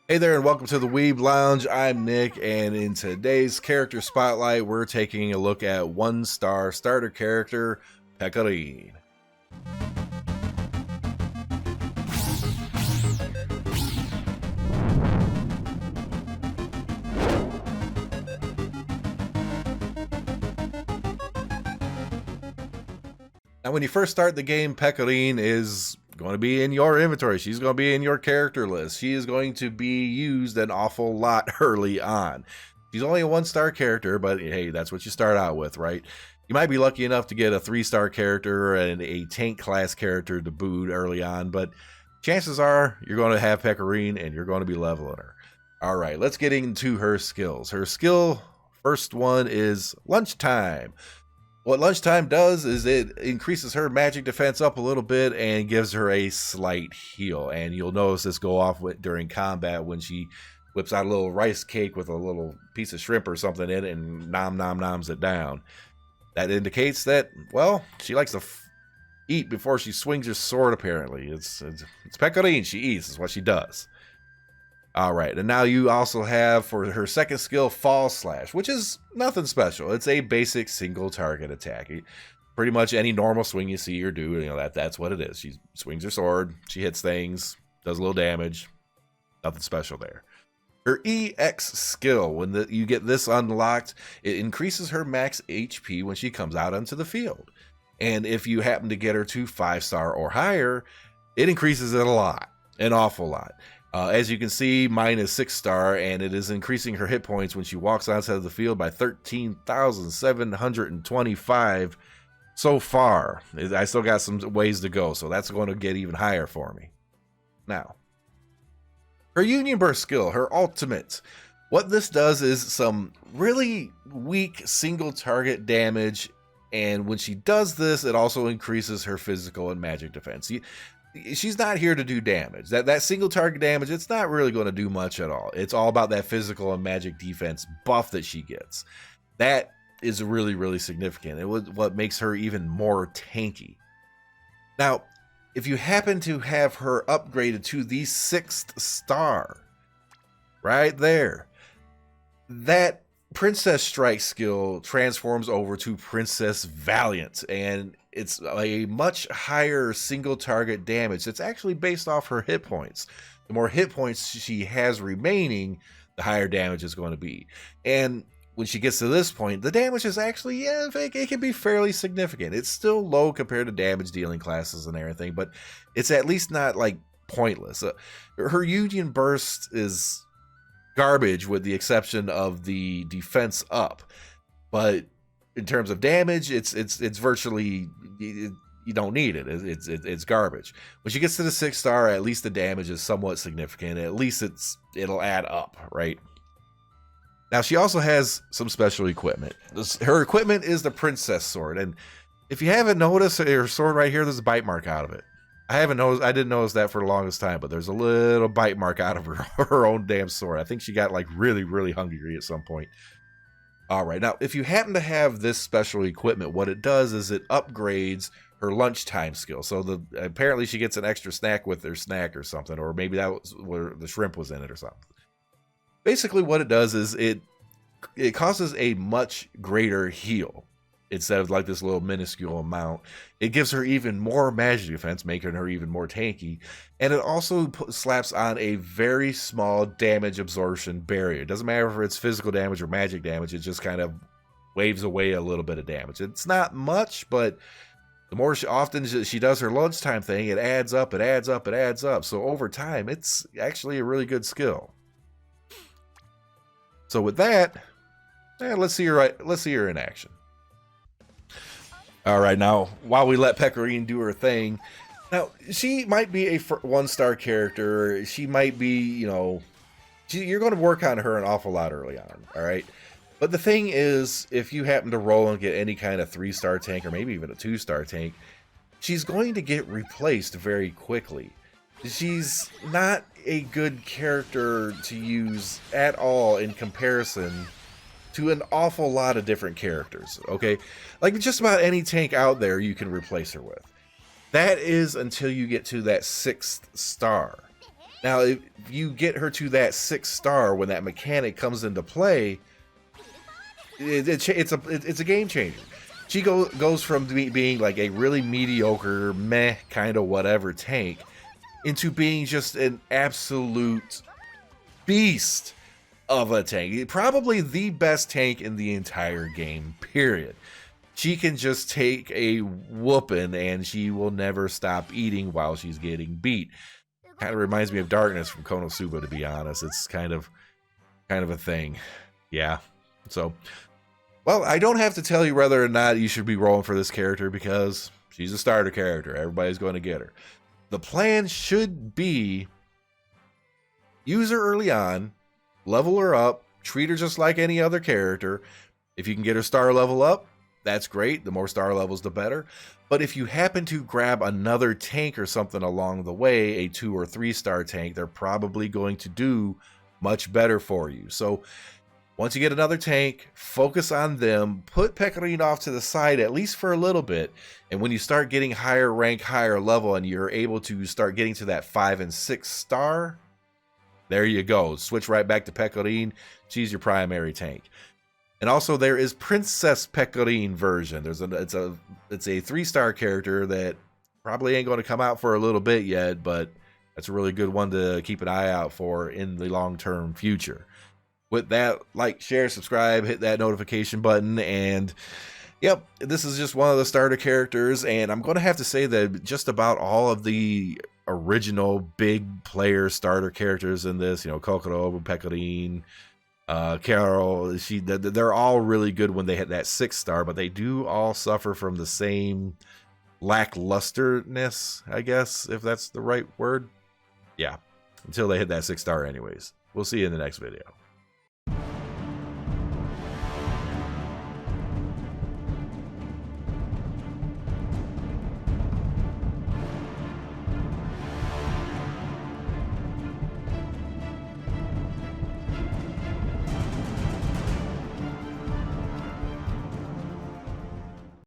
Hey there and welcome to the Weeb Lounge. I'm Nick, and in today's character spotlight, we're taking a look at 1-star starter character, Pecorine. Now, when you first start the game, Pecorine is going to be in your inventory. She's going to be in your character list. She is going to be used an awful lot early on. She's only a 1-star character, but hey, that's what you start out with, right? You might be lucky enough to get a 3-star character and a tank class character to boot early on, but chances are you're going to have Pecorine and you're going to be leveling her. All right, let's get into her skills. Her skill, first one is lunchtime. What lunchtime does is it increases her magic defense up a little bit and gives her a slight heal. And you'll notice this go off during combat when she whips out a little rice cake with a little piece of shrimp or something in it and noms it down. That indicates that, well, she likes to eat before she swings her sword, apparently. It's Pecorine. She eats. It's what she does. All right, and now you also have for her second skill, Fall Slash, which is nothing special. It's a basic single target attack. Pretty much any normal swing you see her do, that's what it is. She swings her sword, she hits things, does a little damage. Nothing special there. Her EX skill, when you get this unlocked, it increases her max HP when she comes out onto the field. And if you happen to get her to 5-star or higher, it increases it a lot, an awful lot. As you can see, mine is 6-star, and it is increasing her hit points when she walks outside of the field by 13,725 so far. I still got some ways to go, so that's going to get even higher for me. Now, her Union Burst skill, her ultimate. What this does is some really weak single target damage, and when she does this, it also increases her physical and magic defense. She's not here to do damage. That single target damage, it's not really going to do much at all. It's all about that physical and magic defense buff that she gets. That is really, really significant. It was what makes her even more tanky. Now, if you happen to have her upgraded to the 6th star, right there, that Princess Strike skill transforms over to Princess Valiant, and it's a much higher single target damage. It's actually based off her hit points. The more hit points she has remaining, the higher damage is going to be. And when she gets to this point, the damage is actually, it can be fairly significant. It's still low compared to damage dealing classes and everything, but it's at least not like pointless. Her Union Burst is garbage with the exception of the defense up, but in terms of damage, it's virtually, you don't need it. It's garbage. When she gets to the 6th star, at least the damage is somewhat significant. At least it'll add up, right? Now she also has some special equipment. Her equipment is the Princess Sword, and if you haven't noticed her sword right here, there's a bite mark out of it. I didn't notice that for the longest time, but there's a little bite mark out of her own damn sword. I think she got like really, really hungry at some point. All right, now if you happen to have this special equipment, what it does is it upgrades her lunchtime skill. So apparently she gets an extra snack with her snack or something, or maybe that was where the shrimp was in it or something. Basically what it does is it causes a much greater heal. Instead of like this little minuscule amount, it gives her even more magic defense, making her even more tanky. And it also slaps on a very small damage absorption barrier. It doesn't matter if it's physical damage or magic damage, it just kind of waves away a little bit of damage. It's not much, but the more often she does her lunchtime thing, it adds up, it adds up, it adds up. So over time, it's actually a really good skill. So with that, let's see her in action. All right, now, while we let Pecorine do her thing, now, she might be a 1-star character. She might be, you're going to work on her an awful lot early on, all right? But the thing is, if you happen to roll and get any kind of 3-star tank, or maybe even a 2-star tank, she's going to get replaced very quickly. She's not a good character to use at all in comparison to an awful lot of different characters, okay? Like just about any tank out there you can replace her with. That is until you get to that 6th star. Now, if you get her to that 6-star when that mechanic comes into play, it's a game changer. She goes from being like a really mediocre, meh, kind of whatever tank into being just an absolute beast of a tank. Probably the best tank in the entire game, period. She can just take a whooping and she will never stop eating while she's getting beat. Kind of reminds me of Darkness from Konosuba, to be honest. It's kind of a thing. Yeah. So, well, I don't have to tell you whether or not you should be rolling for this character because she's a starter character. Everybody's going to get her. The plan should be use her early on, level her up, treat her just like any other character. If you can get her star level up, that's great. The more star levels, the better. But if you happen to grab another tank or something along the way, a 2 or 3-star tank, they're probably going to do much better for you. So once you get another tank, focus on them, put Pecorine off to the side at least for a little bit. And when you start getting higher rank, higher level, and you're able to start getting to that 5 and 6-star, there you go. Switch right back to Pecorine. She's your primary tank. And also there is Princess Pecorine version. It's a 3-star character that probably ain't going to come out for a little bit yet, but that's a really good one to keep an eye out for in the long-term future. With that, like, share, subscribe, hit that notification button, and yep, this is just one of the starter characters, and I'm going to have to say that just about all of the original big player starter characters in this, you know, Kokoro, Pecorine, Carol, they're all really good when they hit that 6-star, but they do all suffer from the same lacklusterness, I guess, if that's the right word. Yeah, until they hit that 6-star anyways. We'll see you in the next video.